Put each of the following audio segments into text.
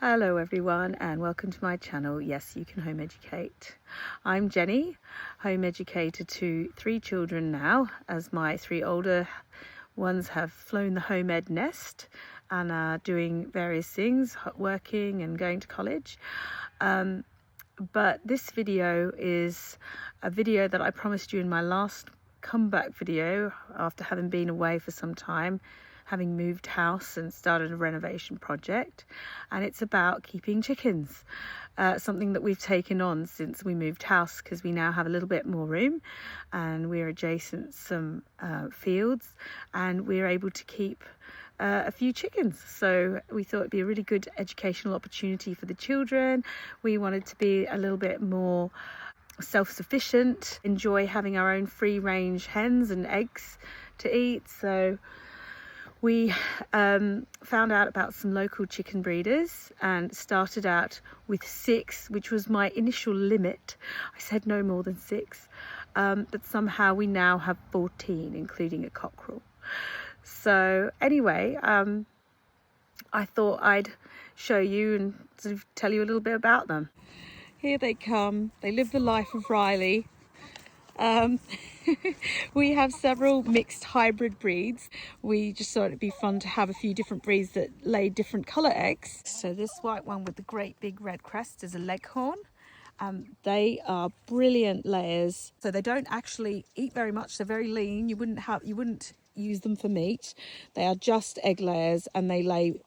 Hello everyone and welcome to my channel. Yes, you can home educate. I'm Jenny, home educator to 3 children now, as my 3 older ones have flown the home ed nest and are doing various things, working and going to college. But this video is a video that I promised you in my last comeback video after having been away for some time, having moved house and started a renovation project, and it's about keeping chickens, something that we've taken on since we moved house because we now have a little bit more room and we're adjacent some fields and we're able to keep a few chickens. So we thought it'd be a really good educational opportunity for the children. We wanted to be a little bit more self-sufficient, enjoy having our own free-range hens and eggs to eat. So we found out about some local chicken breeders and started out with 6, which was my initial limit. I said no more than 6, but somehow we now have 14, including a cockerel. So anyway, I thought I'd show you and sort of tell you a little bit about them. Here they come. They live the life of Riley. We have several mixed hybrid breeds. We just thought it'd be fun to have a few different breeds that lay different colour eggs. So this white one with the great big red crest is a leghorn. They are brilliant layers. So they don't actually eat very much. They're very lean. You wouldn't use them for meat. They are just egg layers and they lay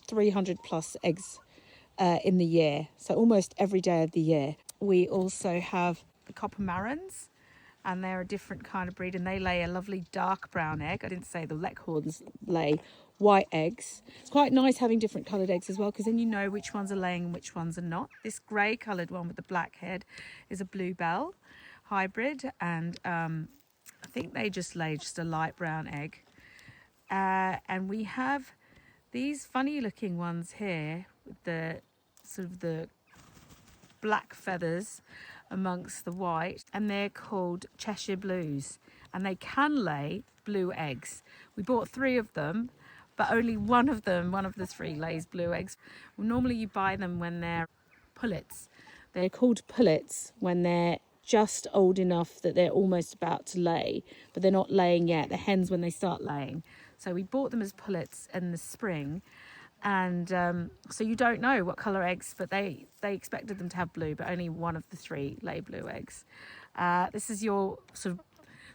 300 plus eggs in the year. So almost every day of the year. We also have the copper marrons, and they're a different kind of breed and they lay a lovely dark brown egg. I didn't say the leghorns lay white eggs. It's quite nice having different coloured eggs as well, because then you know which ones are laying and which ones are not. This grey coloured one with the black head is a bluebell hybrid, and I think they just lay just a light brown egg. And we have these funny looking ones here with the sort of the black feathers amongst the white, and they're called Cheshire Blues, and they can lay blue eggs. We bought 3 of them, but only one of the 3 lays blue eggs. Well, normally you buy them when they're pullets. They're called pullets when they're just old enough that they're almost about to lay, but they're not laying yet. They're hens when they start laying. So we bought them as pullets in the spring. And so you don't know what colour eggs, but they expected them to have blue, but only one of the 3 lay blue eggs. This is your sort of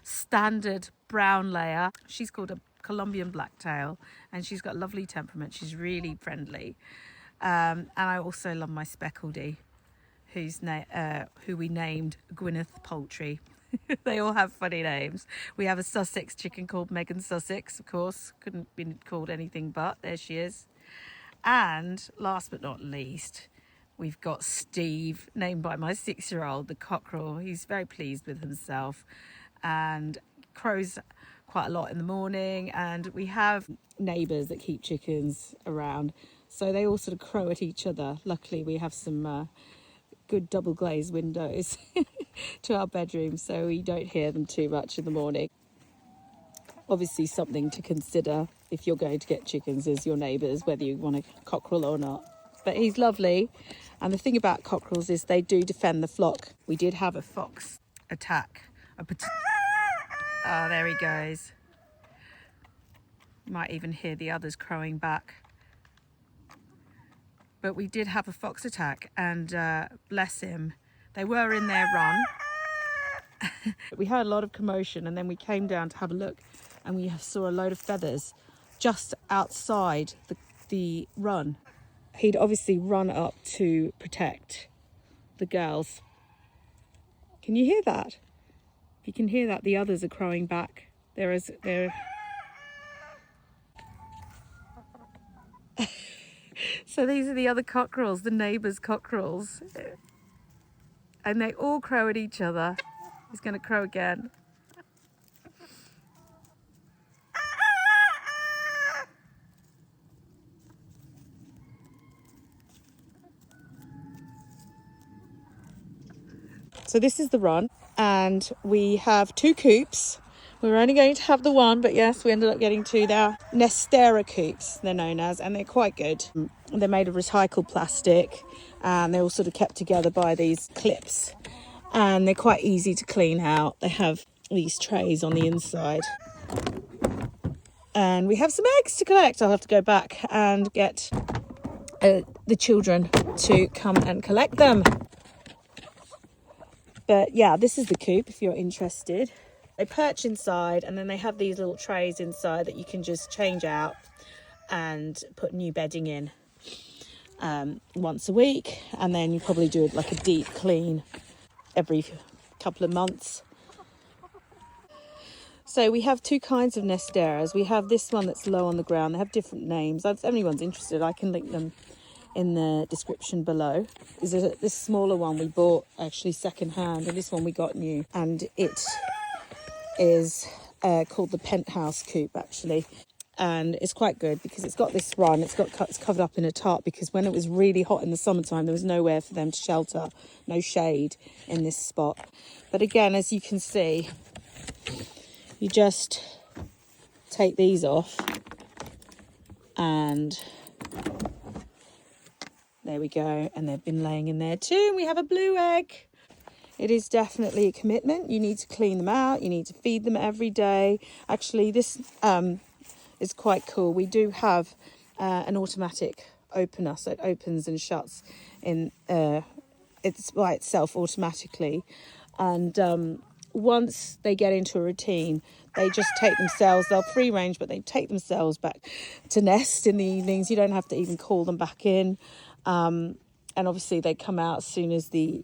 standard brown layer. She's called a Colombian blacktail, and she's got lovely temperament. She's really friendly. And I also love my speckledy, who we named Gwyneth Poultry. They all have funny names. We have a Sussex chicken called Megan Sussex, of course. Couldn't be called anything but. There she is. And last but not least, we've got Steve, named by my 6-year-old, the cockerel. He's very pleased with himself and crows quite a lot in the morning. And we have neighbours that keep chickens around, so they all sort of crow at each other. Luckily, we have some good double glazed windows to our bedroom, so we don't hear them too much in the morning. Obviously something to consider if you're going to get chickens is your neighbours, whether you want a cockerel or not. But he's lovely, and the thing about cockerels is they do defend the flock. We did have a fox attack. There he goes. You might even hear the others crowing back. But we did have a fox attack, and bless him, they were in their run. We heard a lot of commotion, and then we came down to have a look, and we saw a load of feathers just outside the run. He'd obviously run up to protect the girls. Can you hear that? If you can hear that, the others are crowing back. So these are the other cockerels, the neighbours' cockerels. And they all crow at each other. He's going to crow again. So this is the run, and we have 2 coops We were only going to have the one, but yes, we ended up getting two. They're Nestera coops, they're known as, and they're quite good. They're made of recycled plastic, and they're all sort of kept together by these clips, and they're quite easy to clean out. They have these trays on the inside. And we have some eggs to collect. I'll have to go back and get the children to come and collect them. But yeah, this is the coop if you're interested. They perch inside, and then they have these little trays inside that you can just change out and put new bedding in once a week. And then you probably do like a deep clean every couple of months. So we have two kinds of Nesteras. We have this one that's low on the ground. They have different names. If anyone's interested, I can link them in the description below. This smaller one we bought actually second hand, and this one we got new. And it is called the penthouse coop actually. And it's quite good because it's got this run. It's covered up in a tarp because when it was really hot in the summertime, there was nowhere for them to shelter, no shade in this spot. But again, as you can see, you just take these off and there we go. And they've been laying in there too. And we have a blue egg. It is definitely a commitment. You need to clean them out. You need to feed them every day. Actually, this is quite cool. We do have an automatic opener, so it opens and shuts in it's by itself automatically. And once they get into a routine, they just take themselves, they'll free range, but they take themselves back to nest in the evenings. You don't have to even call them back in. And obviously they come out as soon as the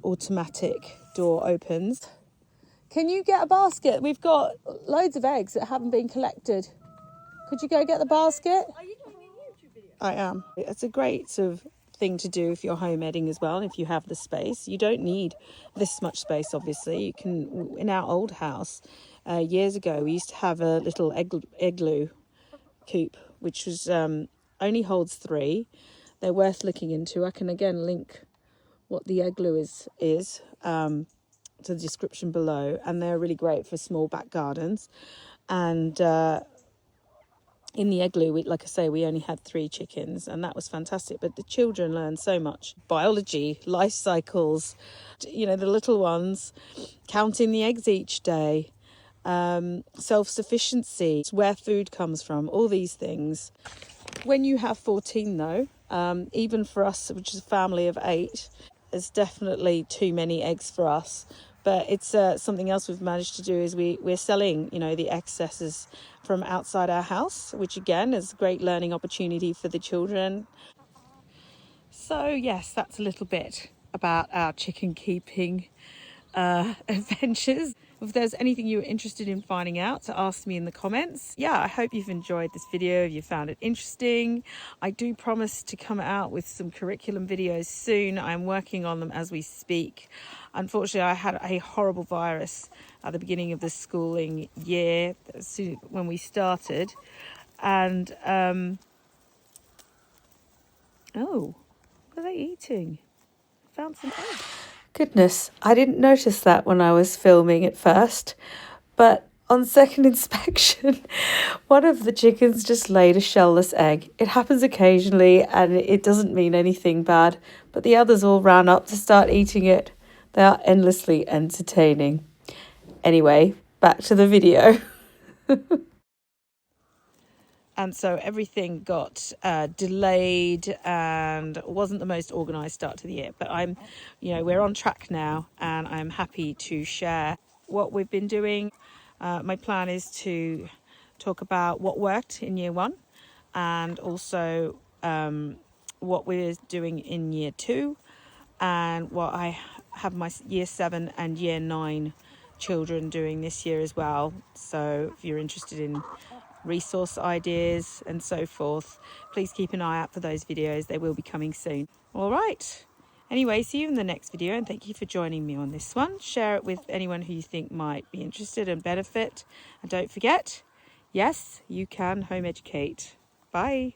automatic door opens. Can you get a basket? We've got loads of eggs that haven't been collected. Could you go get the basket? Are you doing a YouTube video? I am. It's a great sort of thing to do if you're home editing as well, if you have the space. You don't need this much space, obviously. You can, in our old house, years ago, we used to have a little igloo coop, which was only holds 3. They're worth looking into. I can again link what the igloo is to the description below, and they're really great for small back gardens. And in the igloo, like I say, we only had 3 chickens, and that was fantastic. But the children learned so much biology, life cycles, you know, the little ones counting the eggs each day, self-sufficiency, where food comes from, all these things. When you have 14 though, even for us, which is a family of 8, it's definitely too many eggs for us. But it's something else we've managed to do is we're selling, you know, the excesses from outside our house, which again is a great learning opportunity for the children. So yes, that's a little bit about our chicken keeping adventures. If there's anything you're interested in finding out, to ask me in the comments. Yeah, I hope you've enjoyed this video, if you found it interesting. I do promise to come out with some curriculum videos soon. I'm working on them as we speak. Unfortunately, I had a horrible virus at the beginning of the schooling year when we started. And, oh, what are they eating? I found some eggs. Goodness, I didn't notice that when I was filming at first, but on second inspection, one of the chickens just laid a shellless egg. It happens occasionally and it doesn't mean anything bad, but the others all ran up to start eating it. They are endlessly entertaining. Anyway, back to the video. And so everything got delayed and wasn't the most organised start to the year. But we're on track now, and I'm happy to share what we've been doing. My plan is to talk about what worked in year 1 and also what we're doing in year 2 and what I have my year 7 and year 9 children doing this year as well. So if you're interested in resource ideas and so forth, please keep an eye out for those videos. They will be coming soon. All right. Anyway, see you in the next video, and thank you for joining me on this one. Share it with anyone who you think might be interested and benefit. And don't forget, yes, you can home educate. Bye.